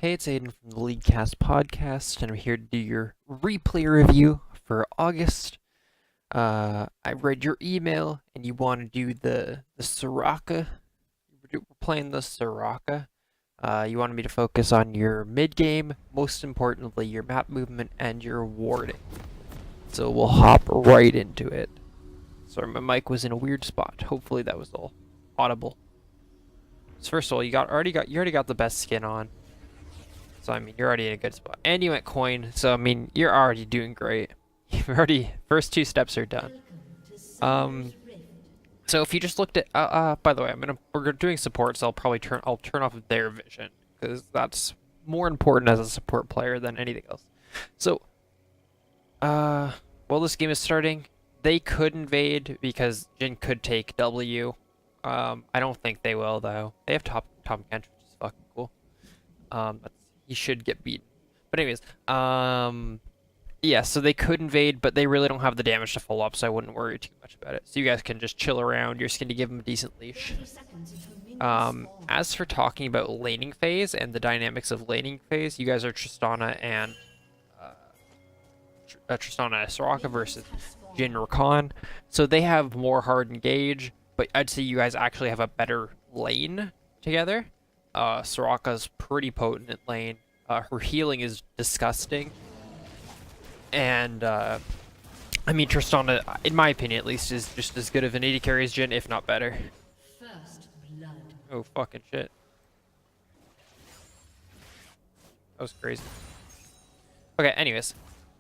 Hey, it's Aiden from the LeagueCast podcast, and I'm here to do your replay review for August. I read your email, and you want to do the Soraka. We're playing the Soraka. You wanted me to focus on your mid game, most importantly, your map movement and your warding. So we'll hop right into it. Sorry, my mic was in a weird spot. Hopefully that was all audible. So first of all, you already got the best skin on. So, I mean, you're already in a good spot. And you went coin, so, I mean, you're already doing great. You've already, first two steps are done. So if you just looked at, by the way, we're doing support, so I'll turn off their vision, because that's more important as a support player than anything else. So, while this game is starting, they could invade, because Jin could take W. I don't think they will, though. They have top Kench, which is fucking cool. He should get beat. But anyways, yeah, so they could invade, but they really don't have the damage to follow up, so I wouldn't worry too much about it. So you guys can just chill around. You're just going to give them a decent leash. As for talking about laning phase and the dynamics of laning phase, you guys are Tristana and Soraka versus Jin Rakan. So they have more hard engage, but I'd say you guys actually have a better lane together. Soraka's pretty potent at lane. Her healing is disgusting. And, I mean, Tristana, in my opinion at least, is just as good of an AD carry as Jhin, if not better. First blood. Oh, fucking shit. That was crazy. Okay, anyways.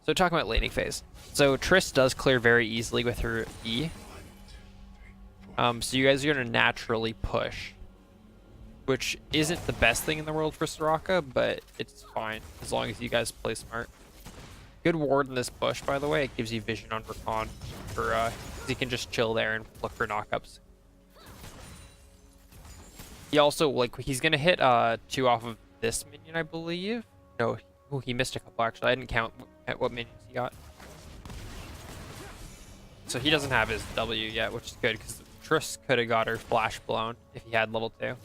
So talking about laning phase. So Triss does clear very easily with her E. So you guys are going to naturally push, which isn't the best thing in the world for Soraka, but it's fine as long as you guys play smart. Good ward in this bush, by the way. It gives you vision on Rakan for you can just chill there and look for knockups. He also, like, he's gonna hit 2 off of this minion, I believe. No, he missed a couple actually. I didn't count at what minions he got. So he doesn't have his W yet, which is good because Triss could have got her flash blown if he had level 2.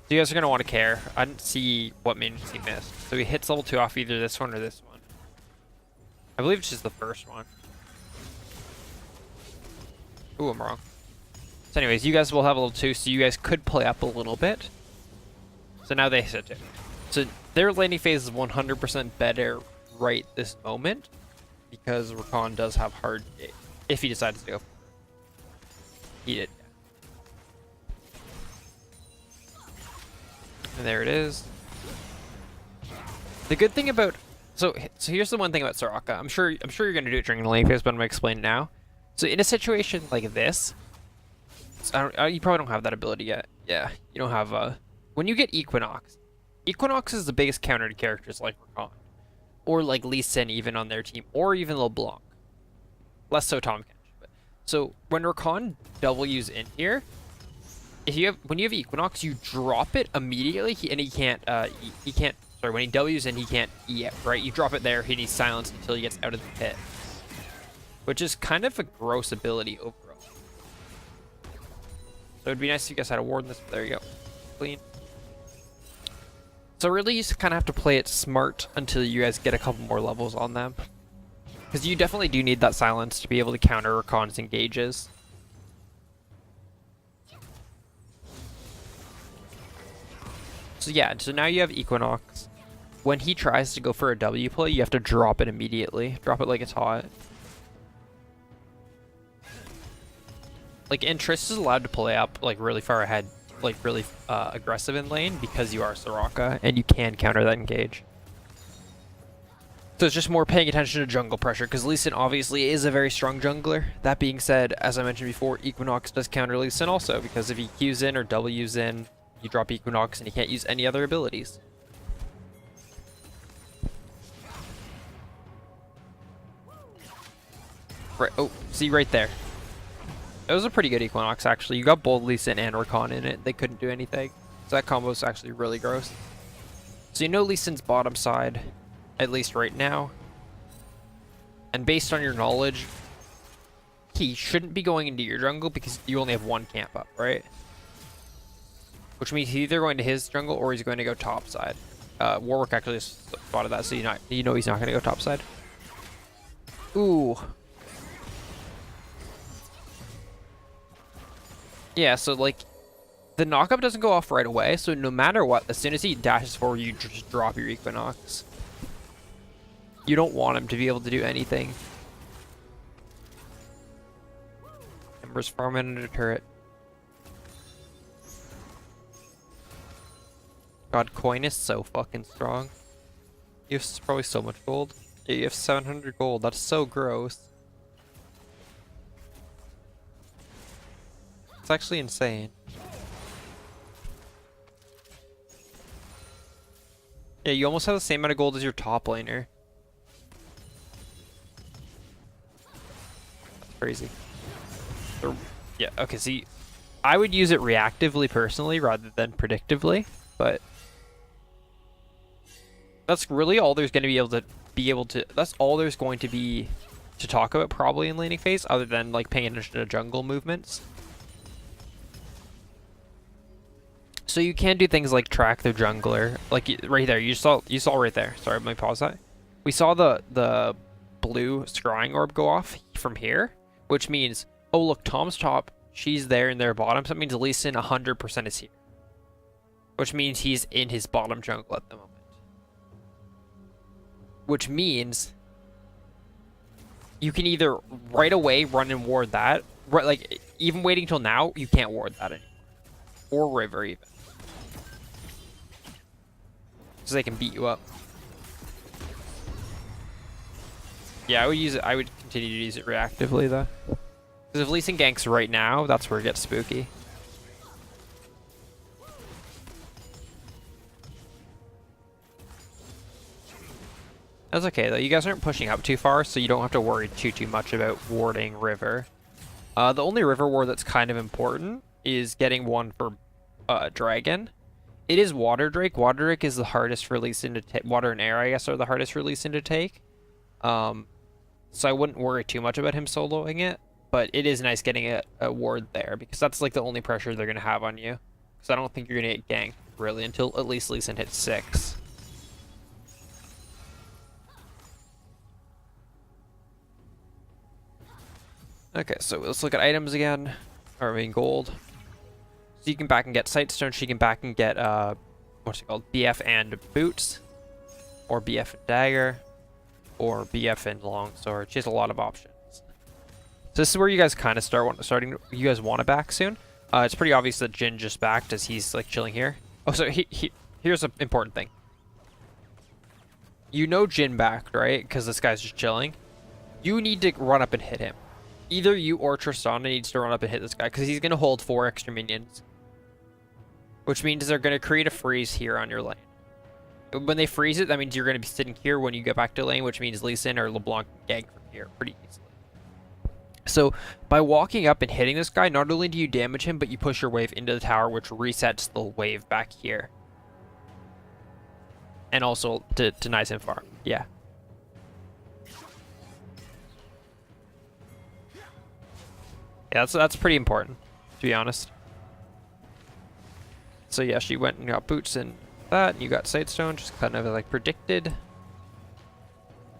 So you guys are gonna want to care. I didn't see what minions he missed. So he hits level 2 off either this one or this one. I believe it's just the first one. Ooh, I'm wrong. So anyways, you guys will have level 2, so you guys could play up a little bit. So now they hit it. So their laning phase is 100% better right this moment, because Rakan does have hard game, if he decides to go. He did. And there it is. The good thing about so here's the one thing about Soraka. I'm sure you're gonna do it during the lane phase, but I'm gonna explain it now. So in a situation like this, you probably don't have that ability yet. Yeah, you don't have when you get Equinox. Equinox is the biggest counter to characters like Rakan, or like Lee Sin even on their team, or even LeBlanc. Less so Tahm Kench. But so when Rakan W's in here, when you have Equinox, you drop it immediately, and he can't. Sorry, when he W's in, he can't E it, right? You drop it there, and he's silenced until he gets out of the pit. Which is kind of a gross ability overall. So it'd be nice if you guys had a ward in this, but there you go. Clean. So really, you just kind of have to play it smart until you guys get a couple more levels on them. Because you definitely do need that silence to be able to counter Rakan's engages. So yeah, so now you have Equinox. When he tries to go for a W play, you have to drop it immediately. Drop it like it's hot. Like, and Triss is allowed to play up, like, really far ahead, like, really aggressive in lane, because you are Soraka, and you can counter that engage. So it's just more paying attention to jungle pressure, because Lee Sin obviously is a very strong jungler. That being said, as I mentioned before, Equinox does counter Lee Sin also, because if he Qs in or W's in, you drop Equinox and he can't use any other abilities. Right, oh, see right there. That was a pretty good Equinox, actually. You got both Lee Sin and Rakan in it. They couldn't do anything. So that combo is actually really gross. So you know Lee Sin's bottom side, at least right now. And based on your knowledge, he shouldn't be going into your jungle because you only have one camp up, right? Which means he's either going to his jungle or he's going to go top side. Warwick actually spotted that, so you know he's not gonna go topside. Ooh. Yeah, so like the knockup doesn't go off right away, so no matter what, as soon as he dashes forward, you just drop your Equinox. You don't want him to be able to do anything. Ember's farming under turret. God, coin is so fucking strong. You have probably so much gold. Yeah, you have 700 gold. That's so gross. It's actually insane. Yeah, you almost have the same amount of gold as your top laner. That's crazy. Yeah, okay, see, I would use it reactively personally rather than predictively, but that's really all there's going to be able to that's all there's going to be to talk about probably in laning phase, other than like paying attention to jungle movements. So you can do things like track the jungler, like right there. You saw right there. Sorry, let me pause that. We saw the blue scrying orb go off from here, which means, oh look, Tom's top, she's there in their bottom. So that means Lee Sin 100% is here, which means he's in his bottom jungle at the moment. Which means you can either right away run and ward that, right? Like even waiting till now, you can't ward that anymore, or river even. So they can beat you up. Yeah, I would use it. I would continue to use it reactively though. Because if Lee Sin ganks right now, that's where it gets spooky. That's okay though. You guys aren't pushing up too far, so you don't have to worry too much about warding river. The only river ward that's kind of important is getting one for dragon. It is Water Drake. Water Drake is the hardest release into Water and Air, I guess, are the hardest release into take. So I wouldn't worry too much about him soloing it, but it is nice getting a ward there, because that's like the only pressure they're gonna have on you. Because I don't think you're gonna get ganked really until at least Lee Sin hits 6. Okay, so let's look at items again. Or I mean gold. So you can back and get Sightstone, she can back and get what's it called? BF and boots. Or BF and dagger. Or BF and longsword. She has a lot of options. So this is where you guys kind of you guys want to back soon. It's pretty obvious that Jin just backed as he's like chilling here. Oh, so here's an important thing. You know Jin backed, right? Because this guy's just chilling. You need to run up and hit him. Either you or Tristana needs to run up and hit this guy, because he's going to hold 4 extra minions. Which means they're going to create a freeze here on your lane. When they freeze it, that means you're going to be sitting here when you get back to lane, which means Lee Sin or LeBlanc gank from here pretty easily. So by walking up and hitting this guy, not only do you damage him, but you push your wave into the tower, which resets the wave back here. And also denies him farm. Yeah. Yeah, that's pretty important, to be honest. So yeah, she went and got boots and that, and you got Sightstone, just kind of like predicted.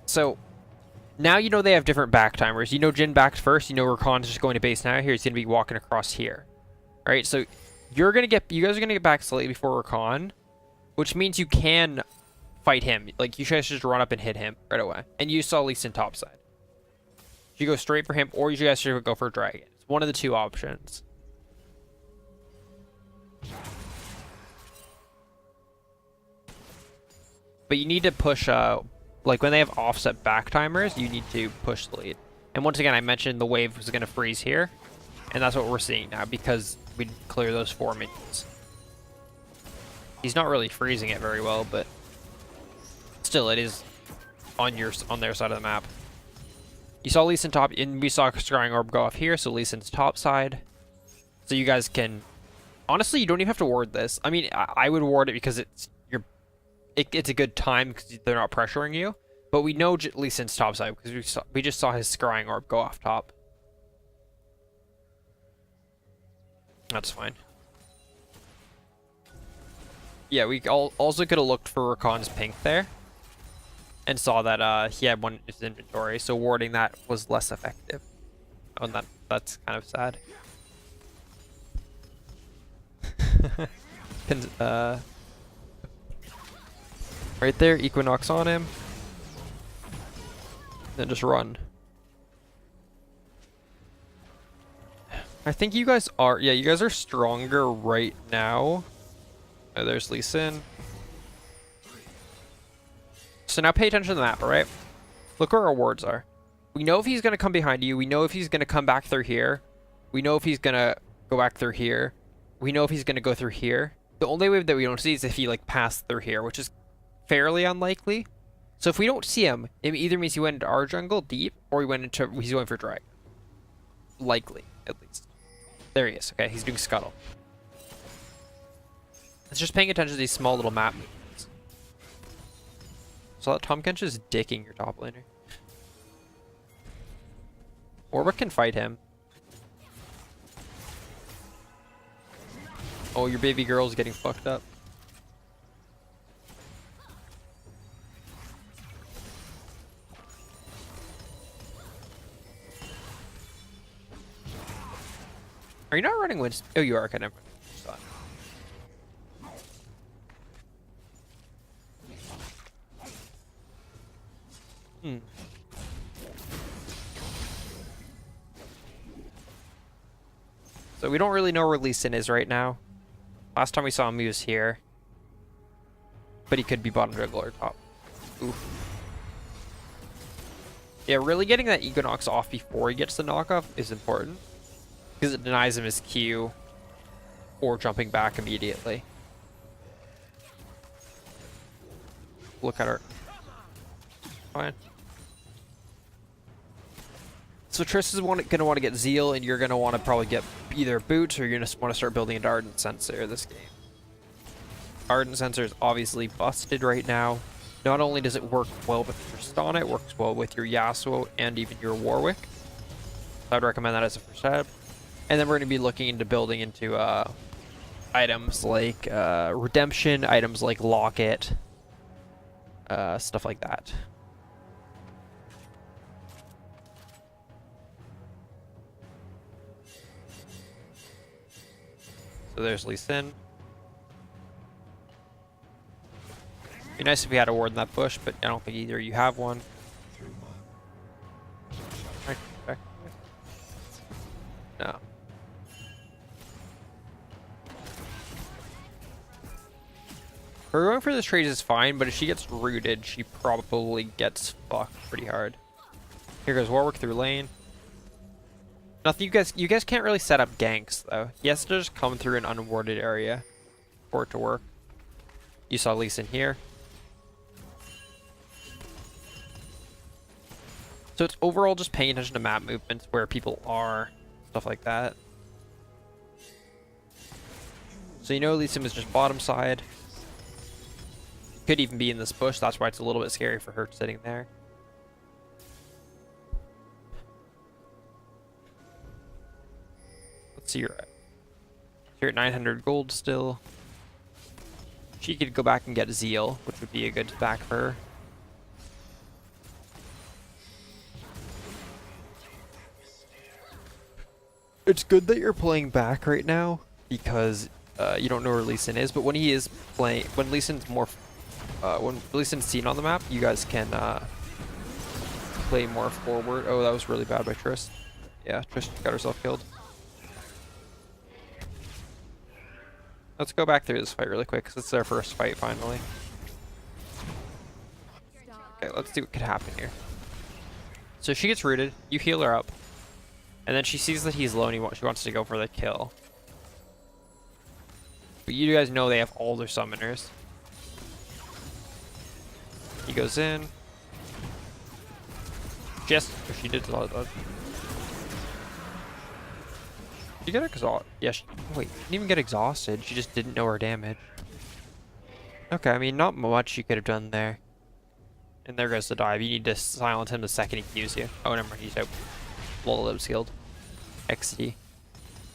So now you know they have different back timers. You know Jin backed first. You know Rakan's just going to base now. Here he's going to be walking across here. All right, so you guys are gonna get back slightly before Rakan, which means you can fight him. Like you guys just run up and hit him right away. And you saw Lee Sin topside. You go straight for him, or you guys should go for a dragon. It's one of the two options. But you need to push, like when they have offset back timers, you need to push the lead. And once again, I mentioned the wave was going to freeze here. And that's what we're seeing now, because we clear those 4 minions. He's not really freezing it very well, but still it is on their side of the map. You saw Lee Sin top, and we saw Scrying Orb go off here, so Lee Sin's top side. So you guys can... Honestly, you don't even have to ward this. I mean, I would ward it because it's a good time because they're not pressuring you. But we know Lee Sin's top side because we just saw his Scrying Orb go off top. That's fine. Yeah, we also could have looked for Rakan's pink there. And saw that he had one in his inventory, so warding that was less effective. Oh, and that's kind of sad. Right there, Equinox on him. Then just run. I think you guys are, yeah, you guys are stronger right now. Oh, there's Lee Sin. So now pay attention to the map, alright? Look where our wards are. We know if he's going to come behind you. We know if he's going to come back through here. We know if he's going to go back through here. We know if he's going to go through here. The only way that we don't see is if he, like, passed through here, which is fairly unlikely. So if we don't see him, it either means he went into our jungle deep, or he's going for drag. Likely, at least. There he is. Okay, he's doing scuttle. It's just paying attention to these small little map movements. So that Tom Kench is dicking your top laner. Orba can fight him. Oh, your baby girl's getting fucked up. Are you not running Winston? Oh, you are. Okay, never mind. Hmm. So we don't really know where Lee Sin is right now. Last time we saw him, he was here. But he could be bottom jungle or top. Oof. Yeah, really getting that Equinox off before he gets the knockoff is important. Because it denies him his Q or jumping back immediately. Look at her. Fine. So Triss is going to want to get Zeal, and you're going to want to probably get either Boots, or you're going to want to start building into Ardent Sensor this game. Ardent Sensor is obviously busted right now. Not only does it work well with your Tristana, it works well with your Yasuo and even your Warwick. I'd recommend that as a first step. And then we're going to be looking into building into items like Redemption, items like Locket, stuff like that. So there's Lee Sin. Be nice if we had a ward in that bush, but I don't think either you have one. No. Her going for this trade is fine, but if she gets rooted, she probably gets fucked pretty hard. Here goes Warwick through lane. Nothing. You guys can't really set up ganks though. He has to just come through an unwarded area for it to work. You saw Lee Sin here. So it's overall just paying attention to map movements, where people are, stuff like that. So you know Lee Sin is just bottom side. Could even be in this bush, that's why it's a little bit scary for her sitting there. Let's see, you're at 900 gold still. She could go back and get Zeal, which would be a good back for her. It's good that you're playing back right now, because you don't know where Lee Sin is, but when he is playing, when Lee Sin's more, when Lee Sin's seen on the map, you guys can play more forward. Oh, that was really bad by Triss. Yeah, Triss got herself killed. Let's go back through this fight really quick, because it's their first fight finally. Okay, let's see what could happen here. So she gets rooted, you heal her up, and then she sees that he's low and she wants to go for the kill. But you guys know they have all their summoners. He goes in. Just, she did a lot of that. Did you get exhausted? Yeah, wait, didn't even get exhausted. She just didn't know her damage. Okay, I mean, not much you could have done there. And there goes the dive. You need to silence him the second he cues you. Oh, never mind, he's out. Lol, that was healed. XD.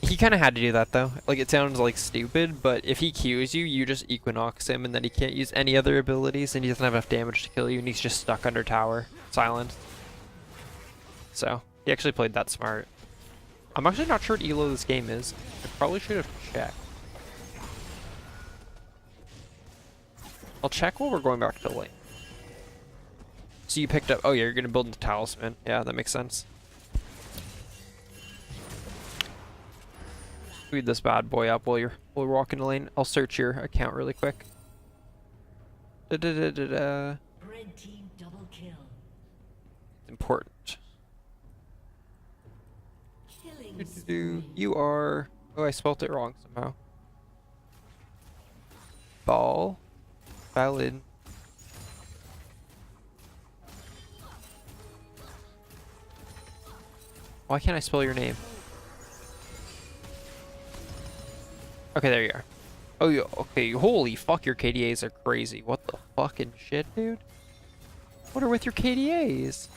He kind of had to do that though. Like, it sounds like stupid, but if he Qs you, you just Equinox him, and then he can't use any other abilities, and he doesn't have enough damage to kill you, and he's just stuck under tower, silent. So he actually played that smart. I'm actually not sure what elo this game is. I probably should have checked. I'll check while we're going back to the lane. So you picked up. Oh yeah, you're gonna build the talisman. Yeah, that makes sense. Speed this bad boy up while we're walking the lane. I'll search your account really quick. Da da da da da. Red team double kill. Important. Killing spree. You are. Oh, I spelled it wrong somehow. Balin. Why can't I spell your name? Okay, there you are. Oh, yeah, okay. Holy fuck, your KDAs are crazy. What the fucking shit, dude? What are with your KDAs?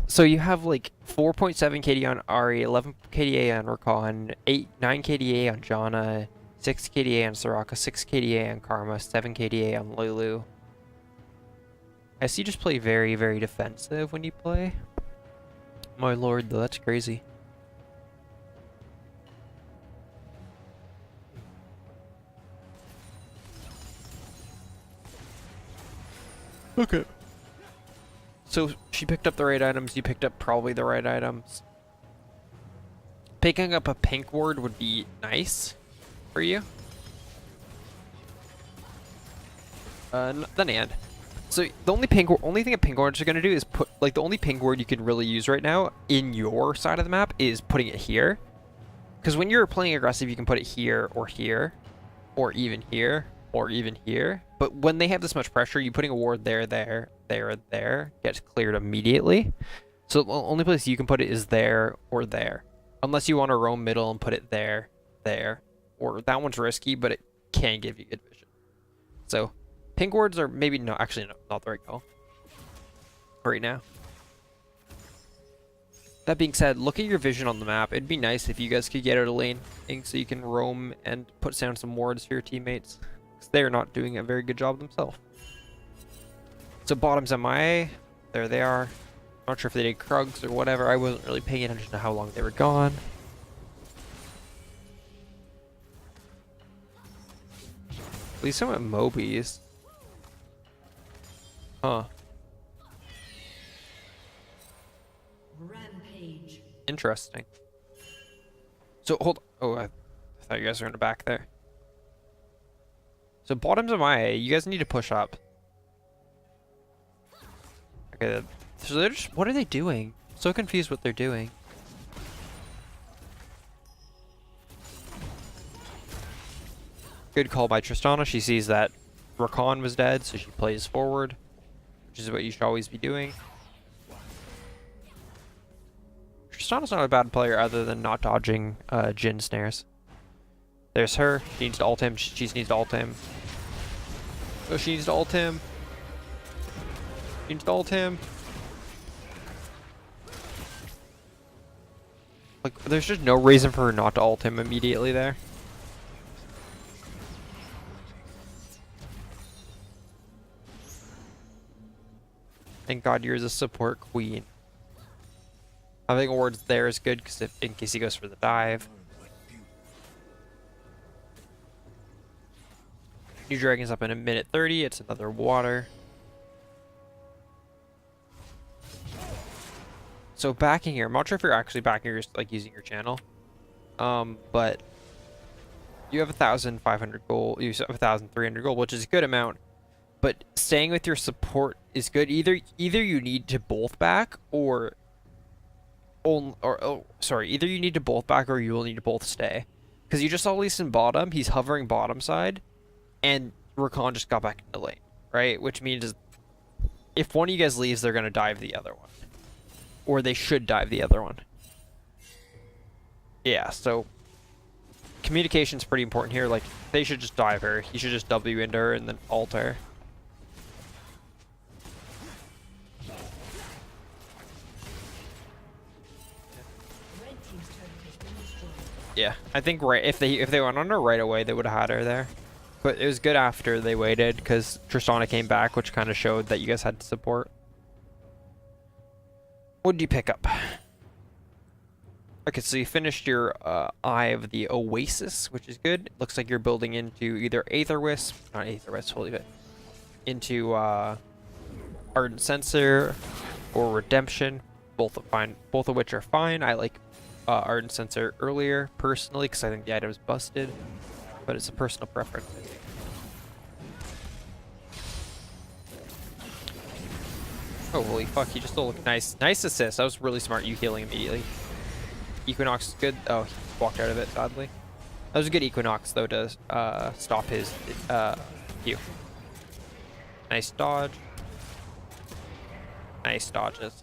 So you have like 4.7 KDA on Ari, 11 KDA on Rakan, 9 KDA on Janna, 6 KDA on Soraka, 6 KDA on Karma, 7 KDA on Lulu. I see you just play very, very defensive when you play. My lord, though, that's crazy. Okay. So she picked up the right items, you picked up probably the right items. Picking up a pink ward would be nice for you. Then and. So the only thing a pink wards are gonna do is put, like, the only pink ward you can really use right now in your side of the map is putting it here. Because when you're playing aggressive, you can put it here, or even here, or even here. But when they have this much pressure, you putting a ward there, gets cleared immediately. So the only place you can put it is there or there. Unless you want to roam middle and put it there, or that one's risky, but it can give you good vision. So pink wards are maybe not the right call right now. That being said, look at your vision on the map. It'd be nice if you guys could get out of lane so you can roam and put down some wards for your teammates, because they're not doing a very good job themselves. So bottom's MIA. There they are. Not sure if they did Krugs or whatever. I wasn't really paying attention to how long they were gone. At least some at Mobies. Huh. Rampage. Interesting. So hold. Oh, I thought you guys were in the back there. So bottom's MIA. You guys need to push up. Okay. So they're just. What are they doing? I'm so confused what they're doing. Good call by Tristana. She sees that Rakan was dead, so she plays forward, which is what you should always be doing. Tristana's not a bad player other than not dodging Jhin snares. There's her. She needs to ult him. She needs to ult him. Oh, she needs to ult him. She needs to ult him. Like, there's just no reason for her not to ult him immediately there. Thank God you're the support queen. Having wards there is good because in case he goes for the dive. New Dragon's up in a minute 30. It's another water. So backing here, I'm not sure if you're actually backing here, like using your channel. But you have 1,500 gold. You have 1,300 gold, which is a good amount. But staying with your support is good. Either you need to both back either you need to both back or you will need to both stay. Because you just saw Lee Sin bottom, he's hovering bottom side, and Rakan just got back into lane, right? Which means if one of you guys leaves, they're gonna dive the other one. Or they should dive the other one. Yeah, so communication's pretty important here. Like, they should just dive her. You should just W into her and then ult her. Yeah, I think right if they went on her right away, they would have had her there. But it was good after they waited because Tristana came back, which kind of showed that you guys had support. What did you pick up? Okay, so you finished your Eye of the Oasis, which is good. Looks like you're building into either Aether Wisp, not Aether Wisp, holy bit, into Ardent Sensor or Redemption. Both are fine. Both of which are fine. I like Ardent Sensor earlier personally because I think the item's busted, but it's a personal preference. Oh, holy fuck, he just still looked nice. Nice assist. That was really smart, you healing immediately. Equinox is good. Oh, he walked out of it, sadly. That was a good Equinox, though, to stop his Q. Nice dodge. Nice dodges.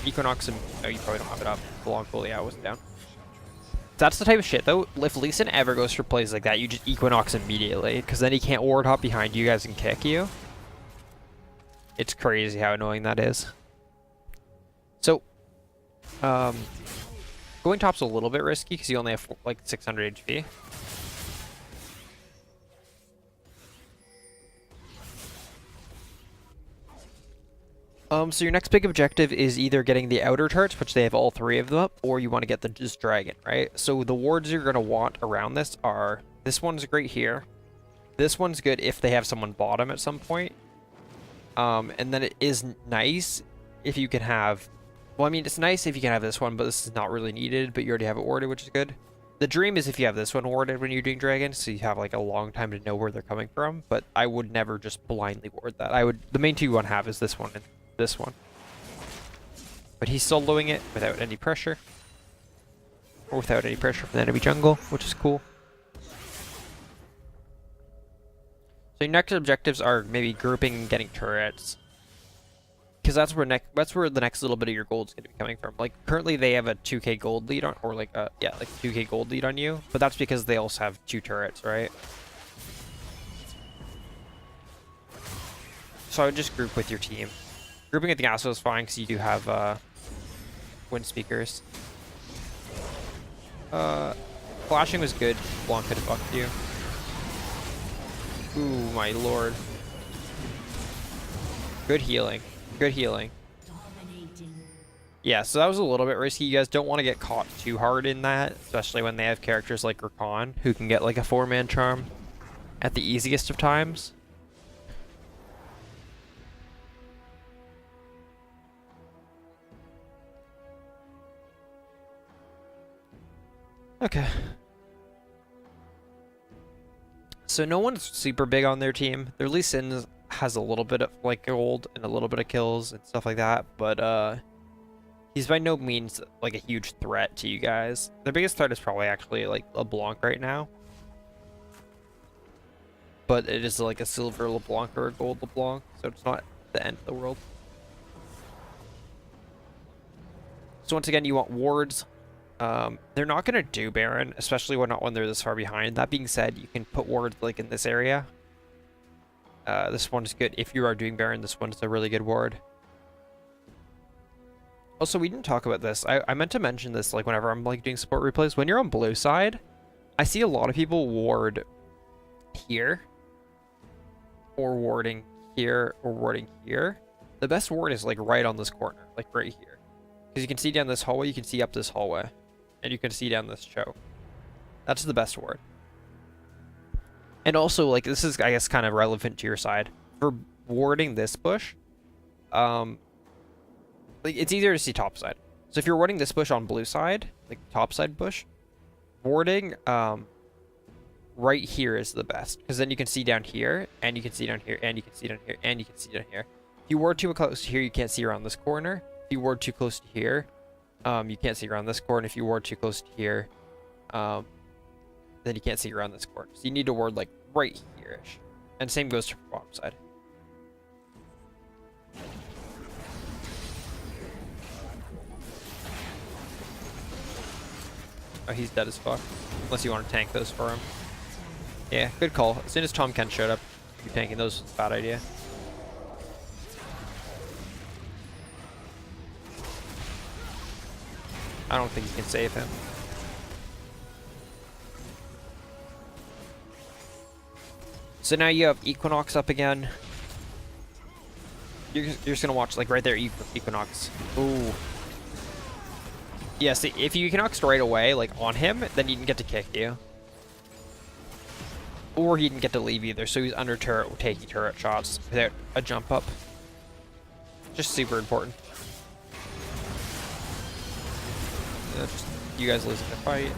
Equinox and... Oh, you probably don't have it up. The long fully out was down. That's the type of shit, though. If Lee Sin ever goes for plays like that, you just Equinox immediately, because then he can't ward hop behind you guys and kick you. It's crazy how annoying that is. So, going top's a little bit risky because you only have like 600 HP. So your next big objective is either getting the outer turrets, which they have all 3 of them up, or you want to get the just dragon, right? So the wards you're gonna want around this are, this one's great here. This one's good if they have someone bottom at some point. And then it is nice if you can have, well, I mean, it's nice if you can have this one, but this is not really needed, but you already have it warded, which is good. The dream is if you have this one warded when you're doing dragons, so you have like a long time to know where they're coming from, but I would never just blindly ward that. The main 2 you want to have is this one and this one. But he's soloing it without any pressure. Or without any pressure from the enemy jungle, which is cool. So your next objectives are maybe grouping and getting turrets. Because that's where the next little bit of your gold is going to be coming from. Like, currently they have a 2k gold lead on, or like, yeah, like 2k gold lead on you. But that's because they also have 2 turrets, right? So I would just group with your team. Grouping at the Gasso is fine because you do have wind speakers. Flashing was good. Blanc could have fucked you. Ooh, my lord. Good healing. Good healing. Yeah, so that was a little bit risky. You guys don't want to get caught too hard in that, especially when they have characters like Rakan, who can get like a 4-man charm at the easiest of times. Okay. So no one's super big on their team. Their Lee Sin has a little bit of like gold and a little bit of kills and stuff like that, but he's by no means like a huge threat to you guys. Their biggest threat is probably actually like LeBlanc right now. But it is like a silver LeBlanc or a gold LeBlanc, so it's not the end of the world. So once again, you want wards. They're not going to do Baron, especially when they're this far behind. That being said, you can put wards like in this area. This one's good. If you are doing Baron, this one's a really good ward. Also, we didn't talk about this. I meant to mention this like whenever I'm like doing support replays. When you're on blue side, I see a lot of people ward here. Or warding here, or warding here. The best ward is like right on this corner, like right here. Because you can see down this hallway, you can see up this hallway. And you can see down this choke. That's the best ward. And also, like, this is, I guess, kind of relevant to your side. For warding this bush, like, it's easier to see top side. So if you're warding this bush on blue side, like top side bush, warding right here is the best. Because then you can see down here, and you can see down here, and you can see down here, and you can see down here. If you ward too close to here, you can't see around this corner. If you ward too close to here, you can't see around this corner. If you ward too close to here, then you can't see around this corner. So you need to ward like right here-ish. And same goes to the bottom side. Oh, he's dead as fuck. Unless you want to tank those for him. Yeah, good call. As soon as Tom Kent showed up, you tanking those was a bad idea. I don't think you can save him. So now you have Equinox up again. You're just gonna watch, like, right there, Equinox. Ooh. Yeah, see, if you Equinox right away, like, on him, then he didn't get to kick you. Or he didn't get to leave either, so he's under turret, taking turret shots without a jump up. Just super important. Just you guys losing the fight.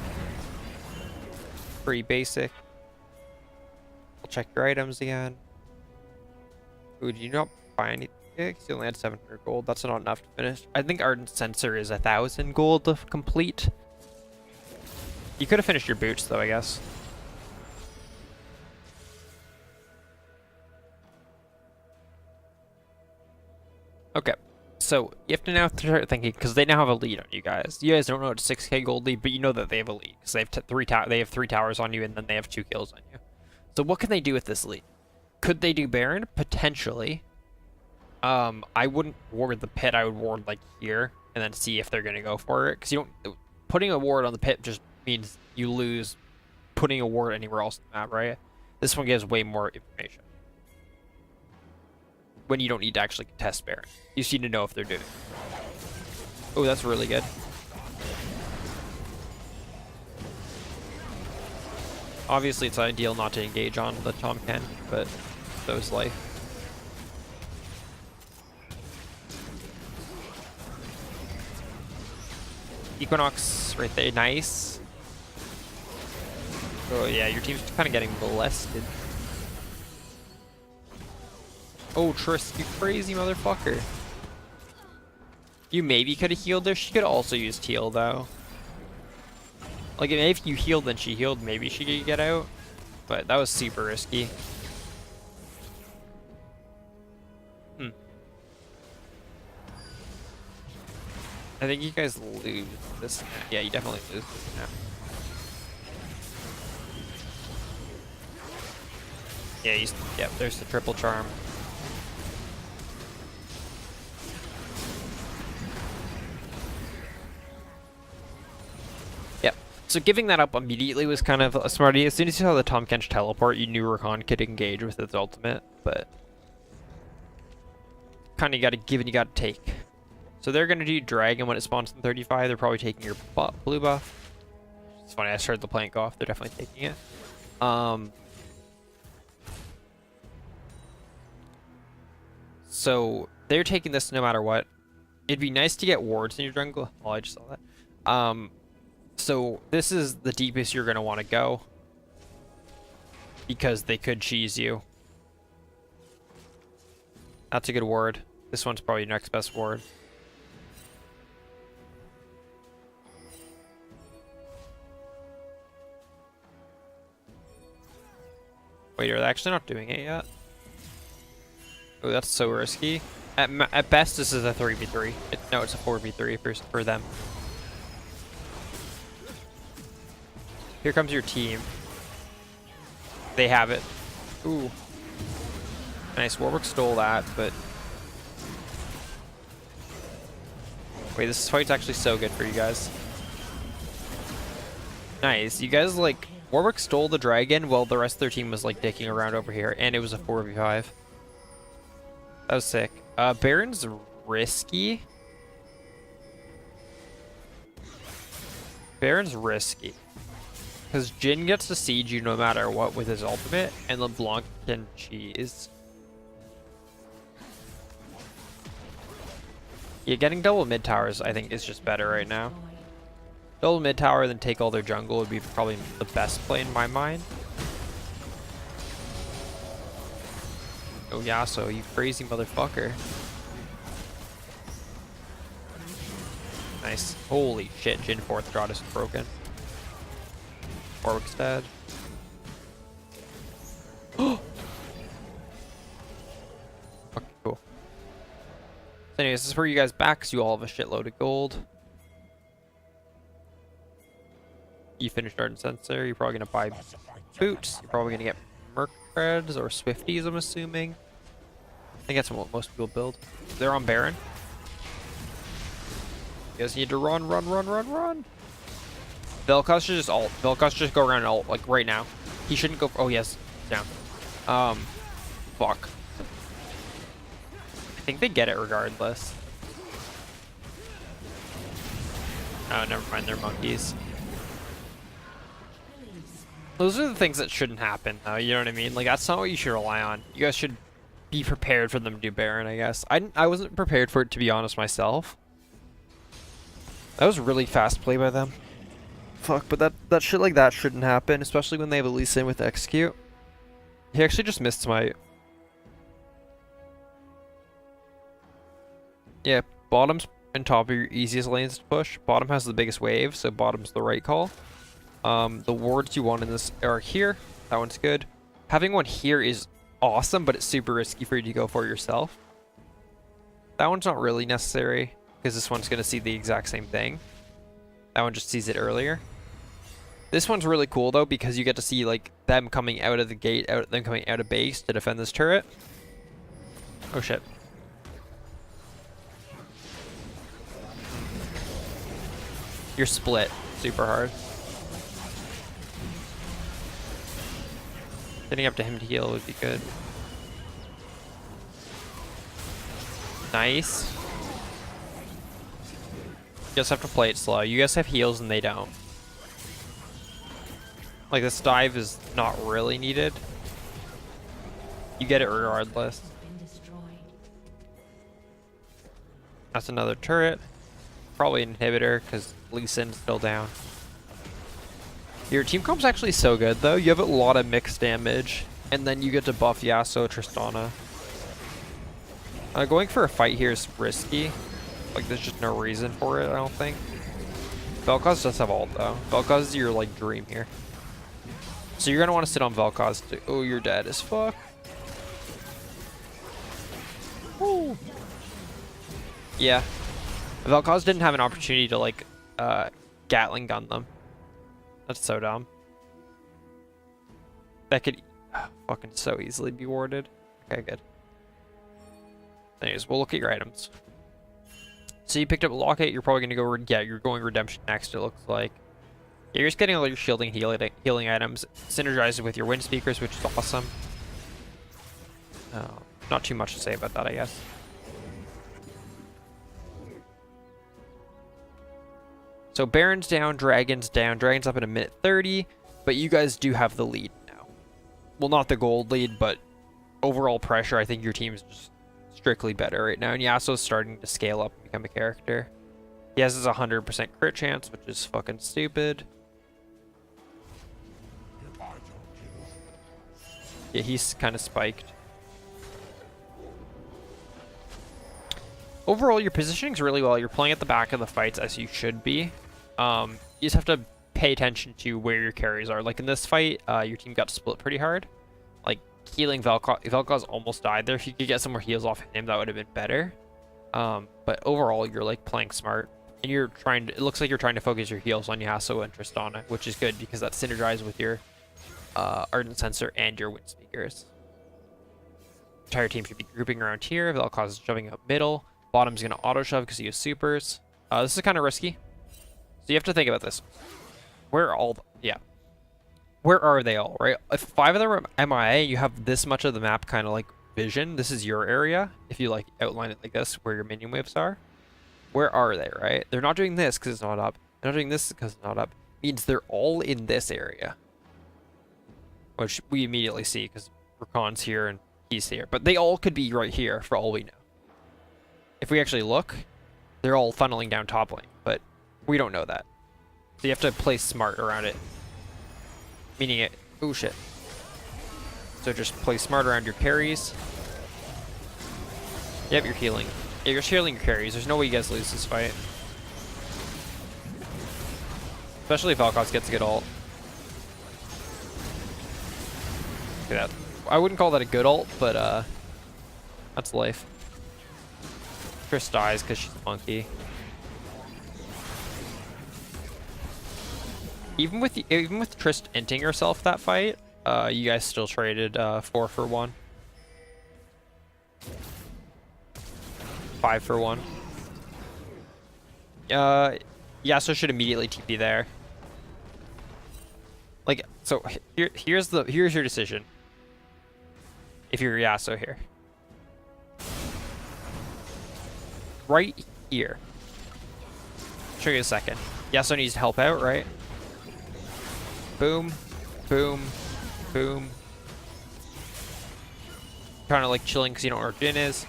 Pretty basic. I'll check your items again. Ooh, did you not buy anything? You only had 700 gold. That's not enough to finish. I think Ardent Sensor is 1,000 gold to complete. You could have finished your boots, though, I guess. Okay, so you have to now start thinking, because they now have a lead on you guys. You guys don't know it's 6k gold lead, but you know that they have a lead because they have three towers on you, and then they have 2 kills on you. So what can they do with this lead? Could they do Baron? Potentially. I wouldn't ward the pit. I would ward like here, and then see if they're gonna go for it. Because you don't putting a ward on the pit just means you lose putting a ward anywhere else on the map, right? This one gives way more information. When you don't need to actually contest Baron. You just need to know if they're doing it. Oh, that's really good. Obviously, it's ideal not to engage on the Tomken, but so is life. Equinox right there, nice. Oh yeah, your team's kind of getting molested. Oh, Triss, you crazy motherfucker. You maybe could have healed her. She could also use heal, though. Like, if you healed and she healed, maybe she could get out. But that was super risky. I think you guys lose this. Yeah, you definitely lose this now. Yeah, yep, there's the triple charm. Yep. So giving that up immediately was kind of a smart idea. As soon as you saw the Tahm Kench teleport, you knew Rakan could engage with its ultimate, but kind of got to give and you got to take. So they're going to do Dragon when it spawns in 35. They're probably taking your blue buff. It's funny, I started the plank off. They're definitely taking it. So they're taking this no matter what. It'd be nice to get wards in your jungle. Oh, I just saw that. So this is the deepest you're going to want to go. Because they could cheese you. That's a good ward. This one's probably your next best ward. Wait, are they actually not doing it yet? Oh, that's so risky. At best, this is a 3v3. No, it's a 4v3 for them. Here comes your team. They have it. Ooh. Nice. Warwick stole that, but... Wait, this fight's actually so good for you guys. Nice. You guys, like... Warwick stole the dragon while the rest of their team was, like, dicking around over here, and it was a 4v5. That was sick. Baron's risky. Baron's risky. Because Jhin gets to siege you no matter what with his ultimate, and LeBlanc can cheese. Yeah, getting double mid towers, I think, is just better right now. Double mid tower, then take all their jungle would be probably the best play in my mind. Oh, Yasuo, you crazy motherfucker. Nice. Holy shit, Jhin 4th God is broken. Warwick's dead. Okay, cool. So anyways, this is for you guys back, because you all have a shitload of gold. You finished Ardent Sensor, you're probably going to buy boots. You're probably going to get Merc Creds or Swifties, I'm assuming. I think that's what most people build. They're on Baron. guys need to run, run, run, run, run. Vel'Koz should just ult. Vel'Koz should just go around and ult, like, right now. He shouldn't go... Oh, yes. Down. Fuck. I think they get it regardless. Oh, never mind. They're monkeys. Those are the things that shouldn't happen, though. You know what I mean? Like, that's not what you should rely on. You guys should be prepared for them to do Baron, I guess. I wasn't prepared for it, to be honest, myself. That was really fast play by them. Fuck, but that shit like that shouldn't happen, especially when they have a Lee Sin with execute. He actually just missed my... Yeah, bottom's and top are your easiest lanes to push. Bottom has the biggest wave, so bottom's the right call. The wards you want in this are here. That one's good. Having one here is awesome, but it's super risky for you to go for yourself. That one's not really necessary, because this one's going to see the exact same thing. That one just sees it earlier. This one's really cool, though, because you get to see, like, them coming out of the gate, them coming out of base to defend this turret. Oh, shit. You're split super hard. Getting up to him to heal would be good. Nice. You just have to play it slow. You guys have heals and they don't. Like, this dive is not really needed. You get it regardless. That's another turret. Probably an inhibitor, because Lee Sin's still down. Your team comp's actually so good, though. You have a lot of mixed damage, and then you get to buff Yasuo, Tristana. Going for a fight here is risky. Like, there's just no reason for it, I don't think. Vel'Koz does have ult, though. Vel'Koz is your, like, dream here. So you're going to want to sit on Vel'Koz too. Oh, you're dead as fuck. Woo. Yeah. Vel'Koz didn't have an opportunity to, like, Gatling gun them. That's so dumb. That could fucking so easily be warded. Okay, good. Anyways, we'll look at your items. So you picked up a Locket, you're probably going to go... Yeah, you're going Redemption next, it looks like. Yeah, you're just getting all your shielding, healing items. Synergized with your wind speakers, which is awesome. Not too much to say about that, I guess. So Baron's down, Dragon's down. Dragon's up in a minute 30, but you guys do have the lead now. Well, not the gold lead, but overall pressure, I think your team's just strictly better right now. And Yasuo's starting to scale up and become a character. He has his 100% crit chance, which is fucking stupid. Yeah, he's kind of spiked. Overall, your positioning's really well. You're playing at the back of the fights as you should be. You just have to pay attention to where your carries are. Like in this fight, your team got split pretty hard. Like healing Vel'Koz almost died there. If you could get some more heals off him, that would have been better. But overall, you're like playing smart. And you're trying to, it looks like you're trying to focus your heals on Yasuo and Tristana, which is good because that's synergized with your Ardent Sensor and your wind speakers. Entire team should be grouping around here. Vel'Koz is jumping up middle. Bottom's going to auto shove because he has supers. This is kind of risky. So you have to think about this. Where are all... Yeah. Where are they all, right? If 5 of them are MIA, you have this much of the map kind of like vision. This is your area. If you like outline it like this, where your minion waves are. Where are they, right? They're not doing this because it's not up. They're not doing this because it's not up. Means they're all in this area. Which we immediately see because Rakan's here and he's here. But they all could be right here for all we know. If we actually look, they're all funneling down top lane, but we don't know that. So you have to play smart around it. Meaning it... Oh, shit. So just play smart around your carries. Yep, you're healing. Yeah, you're healing your carries. There's no way you guys lose this fight. Especially if Vel'Koz gets a good ult. Look at that. I wouldn't call that a good ult, but that's life. Triss dies because she's a monkey. Even with Triss inting herself that fight, you guys still traded 4 for 1. 5 for 1. Yasuo should immediately TP there. Like, so here's your decision. If you're Yasuo here. Right here. Show you in a second. Yasuo needs to help out, right? Boom, boom, boom. Kind of like chilling because you don't know where Jin is.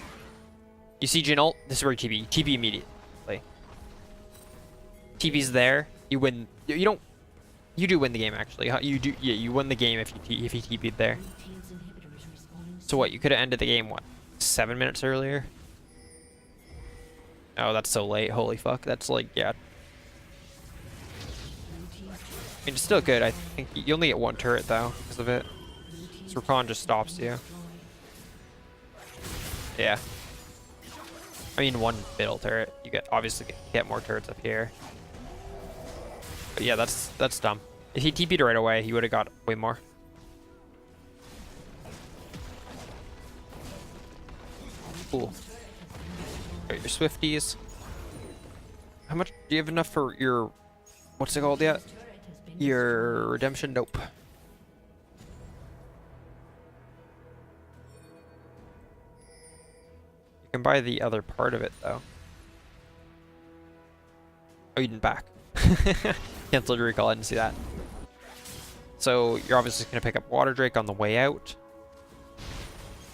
You see Jin ult? This is where you TP. TP immediately. TP's there. You win. You don't. You do win the game actually. You do. Yeah, you win the game if you TP'd there. So what? You could have ended the game what? 7 minutes earlier. Oh, that's so late. Holy fuck. That's like, yeah. I mean, it's still good. I think you only get one turret though because of it. Soraka just stops you. Yeah. I mean, one middle turret. You obviously get more turrets up here. But yeah, that's dumb. If he TP'd right away, he would have got way more. Cool. Got your Swifties. How much do you have enough for your, what's it called yet? Your redemption? Nope. You can buy the other part of it though. Oh, you didn't back. Cancelled your recall, I didn't see that. So you're obviously going to pick up Water Drake on the way out.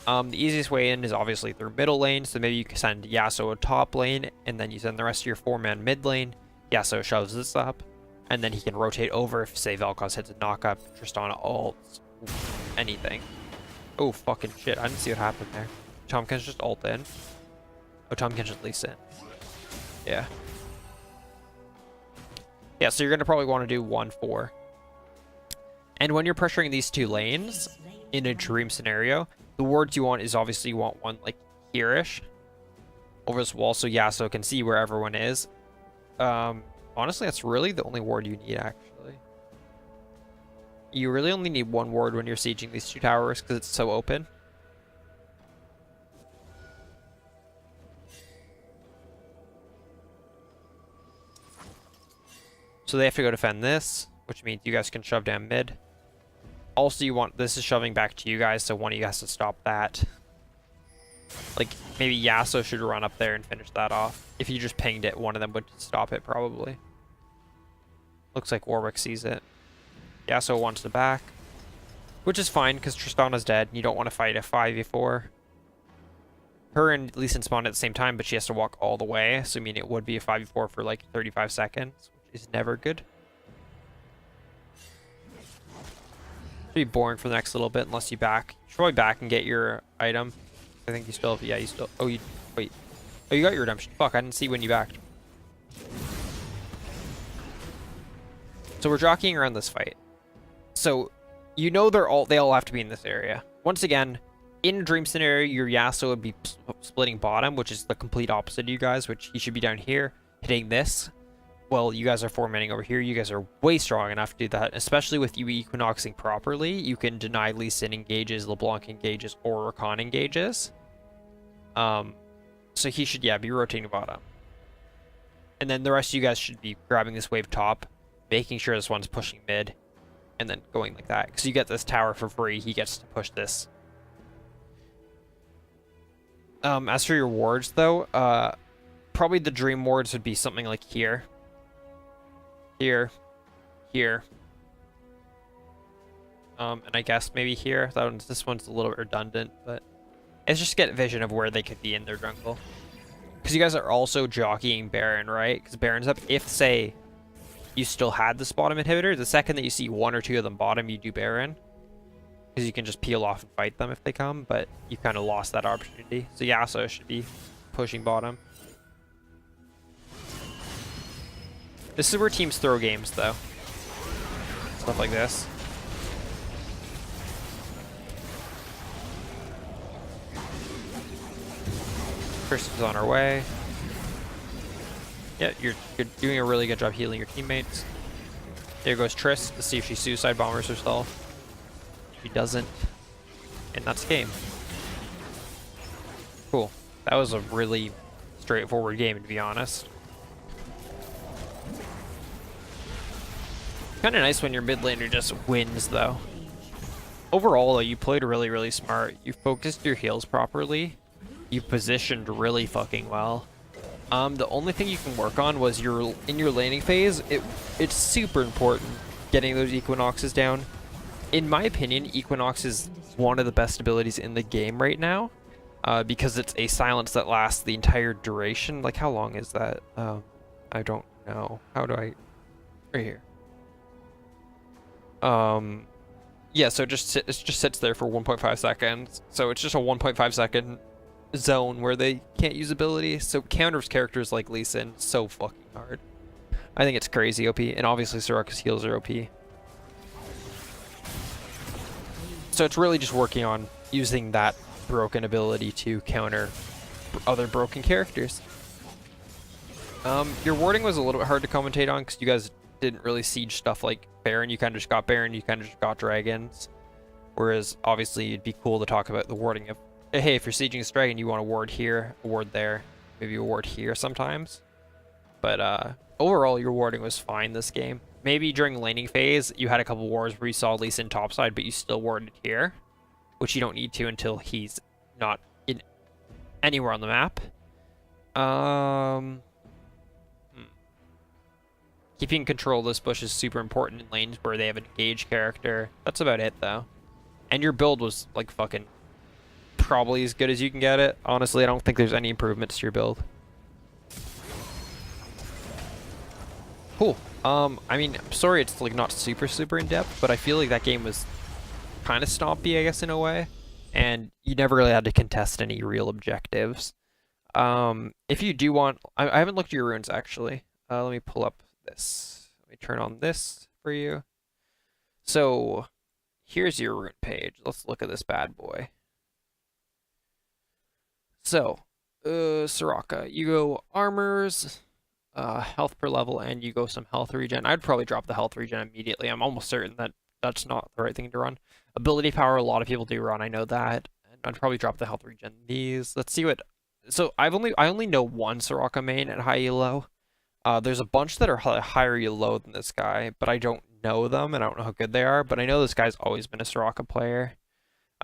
The easiest way in is obviously through middle lane, so maybe you can send Yasuo a top lane, and then you send the rest of your 4-man mid lane. Yasuo shoves this up, and then he can rotate over if, say, Vel'Koz hits a knockup, Tristana ults, anything. Oh, fucking shit, I didn't see what happened there. Tomkins just ult in. Oh, Tomkins just lease in. Yeah. Yeah, so you're going to probably want to do 1-4. And when you're pressuring these two lanes, in a dream scenario, the wards you want is obviously you want one like here-ish over this wall so Yasuo can see where everyone is. Honestly, that's really the only ward you need, actually. You really only need one ward when you're sieging these two towers because it's so open. So they have to go defend this, which means you guys can shove down mid. Also, you want, this is shoving back to you guys, so one of you has to stop that. Like, maybe Yasuo should run up there and finish that off. If you just pinged it, one of them would stop it, probably. Looks like Warwick sees it. Yasuo wants to back. Which is fine, because Tristana's dead, and you don't want to fight a 5v4. Her and Lee Sin spawn at the same time, but she has to walk all the way, so I mean it would be a 5v4 for like 35 seconds, which is never good. Be boring for the next little bit unless you back. You should probably back and get your item. I think you still have, yeah, you still, oh, you, wait. Oh, you got your redemption. Fuck, I didn't see when you backed. So we're jockeying around this fight. So, you know they all have to be in this area. Once again, in a dream scenario, your Yasuo would be splitting bottom, which is the complete opposite of you guys, which he should be down here, hitting this. Well, you guys are 4-manning over here. You guys are way strong enough to do that, especially with you Equinoxing properly. You can deny Lee Sin engages, LeBlanc engages, or Rakan engages. So he should, yeah, be rotating bottom. And then the rest of you guys should be grabbing this wave top, making sure this one's pushing mid, and then going like that. Because you get this tower for free, he gets to push this. As for your wards, though, probably the dream wards would be something like here. Here, here, and I guess maybe here. This one's a little redundant, but it's just get vision of where they could be in their jungle. Because you guys are also jockeying Baron, right? Because Baron's up. If, say, you still had this bottom inhibitor, the second that you see one or two of them bottom, you do Baron. Because you can just peel off and fight them if they come, but you kind of lost that opportunity. So Yasuo should be pushing bottom. This is where teams throw games, though. Stuff like this. Kristen's on her way. Yeah, you're doing a really good job healing your teammates. There goes Triss to see if she suicide bombers herself. She doesn't. And that's game. Cool. That was a really straightforward game, to be honest. Kind of nice when your mid laner just wins, though. Overall, though, you played really, really smart. You focused your heals properly. You positioned really fucking well. The only thing you can work on was in your laning phase. It's super important getting those Equinoxes down. In my opinion, Equinox is one of the best abilities in the game right now, because it's a silence that lasts the entire duration. Like, how long is that? I don't know. How do I? Right here. Yeah, so it just sits there for 1.5 seconds. So it's just a 1.5 second zone where they can't use ability. So counters characters like Lee Sin so fucking hard. I think it's crazy OP, and obviously Soraka's heals are OP. So it's really just working on using that broken ability to counter other broken characters. Your warding was a little bit hard to commentate on because you guys didn't really siege stuff like Baron. You kind of just got Baron, you kind of just got dragons. Whereas obviously it'd be cool to talk about the warding of, hey, if you're sieging this dragon, you want to ward here, a ward there, maybe a ward here sometimes. But overall, your warding was fine this game. Maybe during laning phase, you had a couple wars where you saw Lee Sin topside, but you still warded here, which you don't need to until he's not in anywhere on the map. Keeping control of this bush is super important in lanes where they have an engaged character. That's about it, though. And your build was, like, fucking probably as good as you can get it. Honestly, I don't think there's any improvements to your build. Cool. I mean, I'm sorry it's, like, not super in-depth, but I feel like that game was kind of stompy, I guess, in a way. And you never really had to contest any real objectives. If you do want... I haven't looked at your runes, actually. Let me pull up this. Let me turn on this for you. So, here's your rune page. Let's look at this bad boy. So, Soraka, you go armors, health per level, and you go some health regen. I'd probably drop the health regen immediately. I'm almost certain that that's not the right thing to run. Ability power, a lot of people do run. I know that. And I'd probably drop the health regen. These. Let's see what. So I only know one Soraka main at high elo. There's a bunch that are higher elo than this guy, but I don't know them and I don't know how good they are. But I know this guy's always been a Soraka player.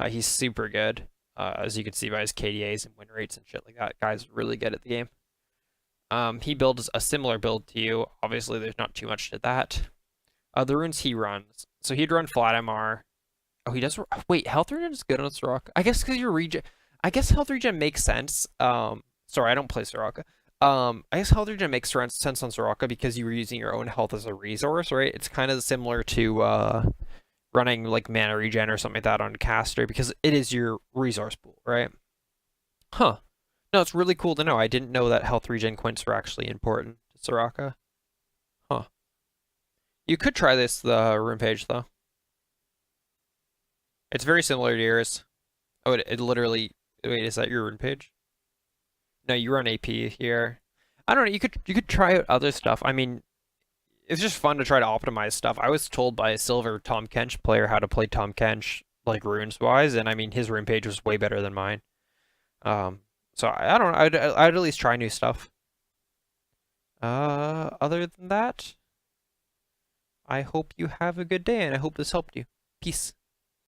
He's super good. As you can see by his KDAs and win rates and shit like that. Guy's really good at the game. He builds a similar build to you. Obviously, there's not too much to that. The runes he runs. So he'd run flat MR. Oh, he does. Wait, health regen is good on Soraka. I guess because your regen. I guess health regen makes sense. Sorry, I don't play Soraka. I guess health regen makes sense on Soraka because you were using your own health as a resource, right? It's kind of similar to running like mana regen or something like that on caster because it is your resource pool, right? Huh. No, it's really cool to know. I didn't know that health regen quints were actually important to Soraka. Huh. You could try this, the rune page, though. It's very similar to yours. Oh, it literally... Wait, is that your rune page? No, you run AP here. I don't know, you could try out other stuff. I mean, it's just fun to try to optimize stuff. I was told by a silver Tom Kench player how to play Tom Kench, like, runes-wise, and I mean, his rune page was way better than mine. So I don't know, I'd at least try new stuff. Other than that, I hope you have a good day, and I hope this helped you. Peace.